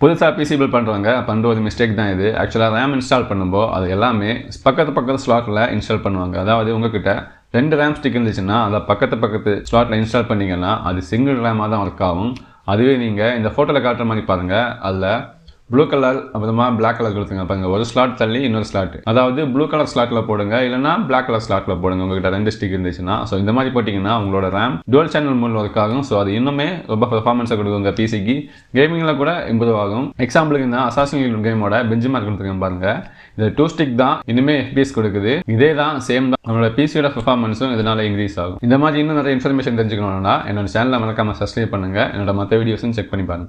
புதுசாக PC build பண்ணுறவங்க பண்ணுற ஒரு மிஸ்டேக் தான் இது. ஆக்சுவலாக ரேம் இன்ஸ்டால் பண்ணும்போது அது எல்லாமே பக்கத்து ஸ்லாட்டில் இன்ஸ்டால் பண்ணுவாங்க. அதாவது உங்ககிட்ட 2 ரேம் ஸ்டிக் இருந்துச்சுன்னா அதை பக்கத்து ஸ்லாட்டில் இன்ஸ்டால் பண்ணிங்கன்னா அது சிங்கிள் ரேமாக தான் ஒர்க் ஆகும். அதுவே நீங்கள் இந்த ஃபோட்டோவில் காட்டுற மாதிரி பாருங்கள், அதில் ப்ளூ கலர் அப்புறமா பிளாக் கலர் கொடுத்துங்க பாருங்க. ஒரு ஸ்லாட் தள்ளி இன்னொரு ஸ்லாட், அதாவது ப்ளூ கலர் ஸ்லாட்டில் போடுங்க, இல்லைனா பிளாக் கலர் ஸ்லாட்டில் போடுங்க உங்ககிட்ட 2 ஸ்டிக் இருந்துச்சுன்னா. ஸோ இந்த மாதிரி போட்டிங்கன்னா உங்களோட ரேம் டுவல் சேனல் மூலம் ஒர்க் ஆகும். ஸோ அது இன்னுமே ரொம்ப பெர்ஃபார்மன்ஸை கொடுக்கும் உங்கள் பிசிக்கு. கேமிங்கில் கூட இம்ப்ரூவ் ஆகும். எக்ஸாம்பிளுக்கு இந்த அசாசின் கிரீட் கேமோட பெஞ்ச்மார்க் கொடுத்துருக்கேன் பாருங்க. இந்த 2 ஸ்டிக் தான் இனிமே FPS கொடுக்குது. இதே தான் சேம் தான் நம்மளோட பிசியோட பெர்ஃபார்மன்ஸும் இதனால இன்க்ரீஸ் ஆகும். இந்த மாதிரி இன்னும் நிறைய இன்ஃபர்மேஷன் தெரிஞ்சுக்கணும்னா என்னோட சேனலை மறக்காம சப்ஸ்கிரைப் பண்ணுங்க. என்னோட மற்ற வீடியோஸும் செக் பண்ணி பாருங்க.